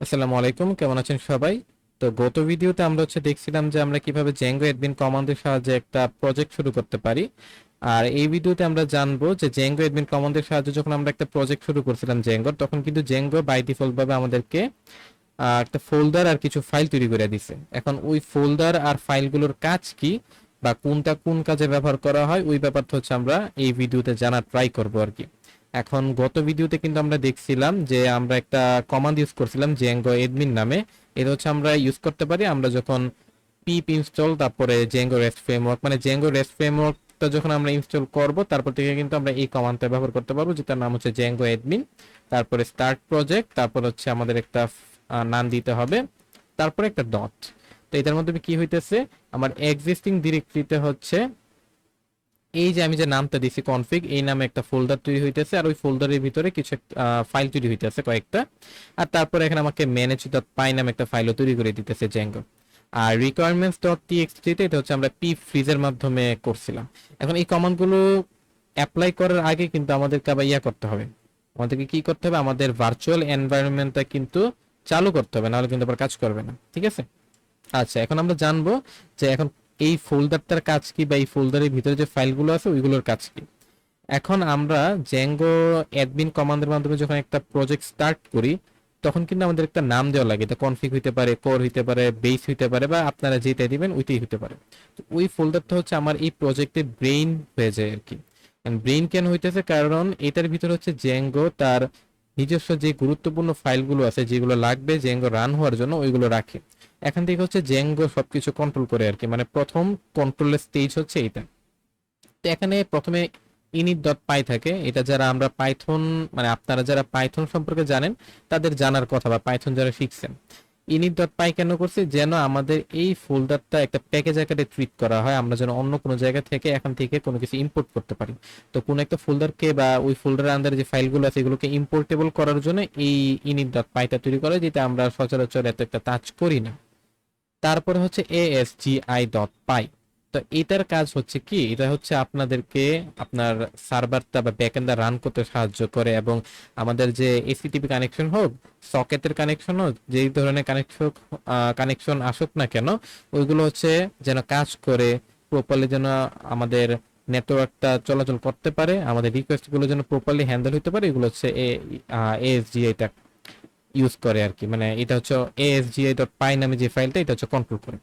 আসসালামু আলাইকুম, কেমন আছেন সবাই? তো গত ভিডিওতে আমরা দেখছিলাম যে আমরা কিভাবে জেঙ্গো অ্যাডমিন কমান্ডের সাহায্যে একটা প্রজেক্ট শুরু করতে পারি। আর এই ভিডিওতে আমরা জানবো যে জেঙ্গো অ্যাডমিন কমান্ডের সাহায্যে যখন আমরা একটা প্রজেক্ট শুরু করছিলাম জেঙ্গোর, তখন কিন্তু জেঙ্গো বাই ডিফল্ট ভাবে আমাদেরকে একটা ফোল্ডার আর কিছু ফাইল তৈরি করে দিছে। এখন ওই ফোল্ডার আর ফাইলগুলোর কাজ কি বা কোনটা কোন কাজে ব্যবহার করা হয়, ওই ব্যাপারটা আমরা এই ভিডিওতে জানার ট্রাই করবো আর কি। এখন গত ভিডিওতে কিন্তু আমরা দেখছিলাম যে আমরা একটা কমান্ড ইউজ করছিলাম জেঙ্গো এডমিন নামে। এটা আমরা ইউজ করতে পারি আমরা যখন পিপ ইনস্টল তারপরে জেঙ্গো রেস্ট ফ্রেমওয়ার্ক, মানে জেঙ্গো রেস্ট ফ্রেমওয়ার্কটা যখন আমরা ইনস্টল করব, তারপর থেকে কিন্তু আমরা এই কমান্ডটা ব্যবহার করতে পারবো, যেটার নাম জেঙ্গো এডমিন। তারপরে স্টার্ট প্রজেক্ট, তারপর আমাদের একটা নাম দিতে হবে, তারপরে একটা ডট। তো এটার মধ্যে কি হইতেছে, আমার এক্সিস্টিং ডিরেক্টরিতে এই যে আমি যে নামটা দিছি কনফিগ, এই নামে একটা ফোল্ডার তৈরি হইতেছে, আর ওই ফোল্ডারের ভিতরে কিছু ফাইল তৈরি হইতেছে কয়েকটা। আর তারপরে এখানে আমাকে ম্যানেজ ডট পাই নামে একটা ফাইলও তৈরি করে দিতেছে জেঙ্গো। আর রিকোয়ারমেন্টস ডট টিএক্সটি তে এটা আমরা পি ফ্রিজের মাধ্যমে করছিলাম। এখন এই কমান্ডগুলো অ্যাপ্লাই করার আগে কিন্তু আমাদেরকে আবার করতে হবে, আমাদেরকে কি করতে হবে, আমাদের ভার্চুয়াল এনভায়রনমেন্টটা কিন্তু চালু করতে হবে, নাহলে কিন্তু আবার কাজ করবে না। ঠিক আছে? আচ্ছা, এখন আমরা জানবো যে এখন এই ফোল্ডারটার কাজ কি, বা এই ফোল্ডারের ভিতরে যে ফাইলগুলো আছে ওইগুলোর কাজ কি। এখন আমরা জেঙ্গো অ্যাডমিন কমান্ডের মাধ্যমে যখন একটা প্রজেক্ট স্টার্ট করি, তখন কিন্তু আমাদের একটা নাম দেওয়া লাগে। এটা কনফিগ হইতে পারে, কোর হইতে পারে, বেস হইতে পারে, বা আপনারা যেটা দিবেন ওইটাই হইতে পারে। তো ওই ফোল্ডারটা আমার এই প্রজেক্টে ব্রেইন হয়ে যায় আর কি। ব্রেইন কেন হইতেছে, কারণ এটার ভিতর জেঙ্গো তার নিজস্ব যে গুরুত্বপূর্ণ ফাইলগুলো আছে যেগুলো লাগবে জেঙ্গো রান হওয়ার জন্য, ওইগুলো রাখে। এখান থেকে জেঙ্গো সবকিছু কন্ট্রোল করে আর কি, মানে প্রথম কন্ট্রোলের স্টেজ এইটা। তো এখানে প্রথমে ইনিট ডট পাই থাকে, এটা যারা আমরা পাইথন, মানে আপনারা যারা পাইথন সম্পর্কে জানেন তাদের জানার কথা, বা পাইথন যারা শিখছেন। ইনিট ডট পাই কেন করছে, যেন আমাদের এই ফোল্ডারটা একটা প্যাকেজ আকারে ট্রিট করা হয়, আমরা যেন অন্য কোনো জায়গা থেকে এখান থেকে কোনো কিছু ইম্পোর্ট করতে পারি। তো কোন একটা ফোল্ডারকে বা ওই ফোল্ডারের আন্ডারে যে ফাইলগুলো আছে এগুলোকে ইম্পোর্টেবল করার জন্য এই ইনিট ডট পাইটা তৈরি করে, যেটা আমরা সচরাচর এত একটা টাচ করি না। তারপরে ASGI ডট পাই। তো এটার কাজ কি, এটা আপনাদেরকে আপনার সার্ভারটা বা ব্যাকএন্ডটা রান করতে সাহায্য করে, এবং আমাদের যে এসটিটিপি কানেকশন হোক, সকেটের কানেকশন হোক, যেই ধরনের কানেকশন আসুক না কেন, ওইগুলো যেন কাজ করে প্রপারলি, যেন আমাদের নেটওয়ার্কটা চলাচল করতে পারে, আমাদের রিকোয়েস্ট গুলো যেন প্রপারলি হ্যান্ডেল হতে পারে, এগুলো ASGI ইউজ করে আর কি। মানে এটা ASGI.py নামে যে ফাইলটা, এটা কন্ট্রোল করে।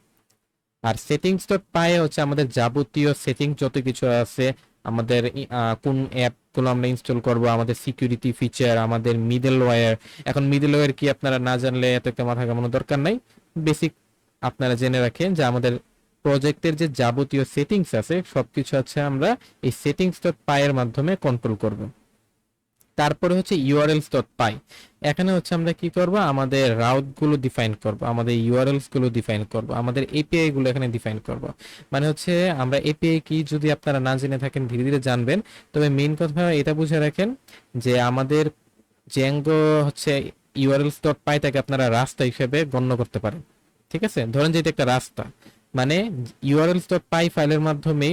আর settings.py আমাদের যাবতীয় সেটিং যত কিছু আছে, আমাদের কোন অ্যাপ গুলো আমরা ইনস্টল করব, আমাদের সিকিউরিটি ফিচার, আমাদের মিডল ওয়্যার। এখন মিডল ওয়্যার কি আপনারা না জানলে এত একটা মাথা ঘামানোর দরকার নাই, বেসিক আপনারা জেনে রাখেন যে আমাদের প্রজেক্টের যে যাবতীয় সেটিংস আছে সবকিছু আমরা এই settings.py এর মাধ্যমে কন্ট্রোল করব। তারপরে ইউআরএলস ডট পাই। এখানে আমরা কি করব, আমাদের রাউট গুলো ডিফাইন করব, আমাদের ইউআরএলস গুলো ডিফাইন করব, আমাদের এপিআই গুলো এখানে ডিফাইন করব। মানে আমরা এপিআই কি যদি আপনারা না জেনে থাকেন, ধীরে ধীরে জানবেন। তবে মেইন কথা এটা বুঝে রাখেন যে আমাদের জেঙ্গো ইউআরএলস ডট পাইটাকে আপনারা রাস্তা হিসেবে গণ্য করতে পারেন। ঠিক আছে? ধরেন যে এটা একটা রাস্তা, মানে ইউআরএলস ডট পাই ফাইলের মাধ্যমে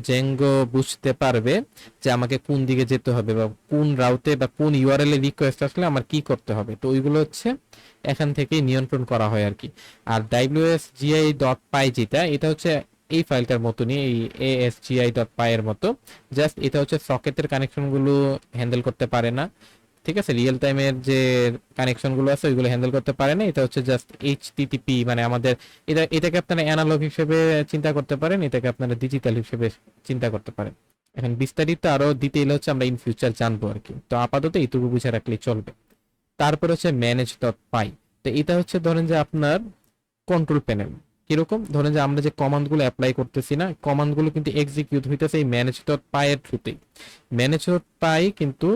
জেঙ্গো বুঝতে পারবে যে আমাকে কোন দিকে যেতে হবে, বা কোন রাউটে বা কোন ইউআরএল এর রিকোয়েস্ট আসলে আমার কি করতে হবে। তো ওইগুলো এখান থেকেই নিয়ন্ত্রণ করা হয় আর কি। আর ডাব্লিউএসজিআই ডট পাই যেটা, এটা এই ফাইলটার মতনই, এই এএসজিআই ডট পাই এর মতো। জাস্ট এটা সকেটের কানেকশন গুলো হ্যান্ডেল করতে পারে না। ঠিক আছে? রিয়েল টাইমের যে কানেকশন গুলো আছে ওইগুলো হ্যান্ডেল করতে পারে না। এটা জাস্ট এইচটিটিপি, মানে আমাদের এটাকে আপনারা অ্যানালগ হিসেবে চিন্তা করতে পারেন, এটাকে আপনারা ডিজিটাল হিসেবে চিন্তা করতে পারেন। এখন বিস্তারিত আরো ডিটেইল আমরা ইন ফিউচার জানবো আর কি। তো আপাতত এইটুকু বুঝে রাখলেই চলবে। তারপর ম্যানেজ ডট পাই। তো এটা ধরেন যে আপনার কন্ট্রোল প্যানেল। কিরকম, ধরেন যে আমরা যে কমান্ড গুলো অ্যাপ্লাই করতেছি না, কমান্ড গুলো কিন্তু এক্সিকিউট হইতেছে এই ম্যানেজ ডট পাই এর থ্রুতেই। ম্যানেজ ডট পাই কিন্তু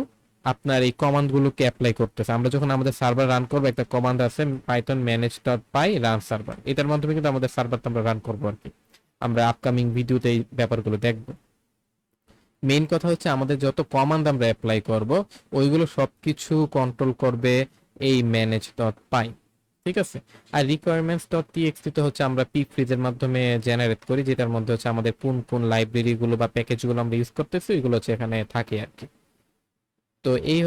আপনার এই কমান্ড গুলোকে অ্যাপ্লাই করতেছে। আমরা যখন আমাদের সার্ভার রান করবো, একটা কমান্ড আছে পাইথন ম্যানেজ ডট পাই রান সার্ভার, এটার মাধ্যমে কিন্তু আমাদের সার্ভারটা আমরা রান করবো আর কি। আমরা আপকামিং ভিডিওতে এই ব্যাপারগুলো দেখবো। মেইন কথা আমাদের যত কমান্ড আমরা অ্যাপ্লাই করব, ওইগুলো সবকিছু কন্ট্রোল করবে এই ম্যানেজ ডট পাই। ঠিক আছে? আর রিকোয়ারমেন্টস ডট টিএক্সটি তো আমরা পি ফ্রিজের মাধ্যমে জেনারেট করি, যেটার মধ্যে আমাদের কোন কোন লাইব্রেরি গুলো বা প্যাকেজ গুলো আমরা ইউজ করতেছি ওইগুলো এখানে থাকে আর কি। তো এই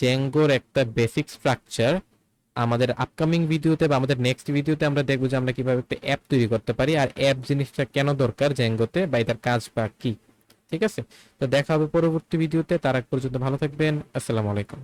জেঙ্গোর একটা বেসিক স্ট্রাকচার। আমাদের আপকামিং ভিডিওতে বা আমাদের নেক্সট ভিডিওতে আমরা দেখবো যে আমরা কিভাবে একটা অ্যাপ তৈরি করতে পারি, আর অ্যাপ জিনিসটা কেন দরকার জ্যাঙ্গোতে বা এটার কাজ বা কি। ঠিক আছে, তো দেখা হবে পরবর্তী ভিডিওতে। তার আগ পর্যন্ত ভালো থাকবেন। আসসালামু আলাইকুম।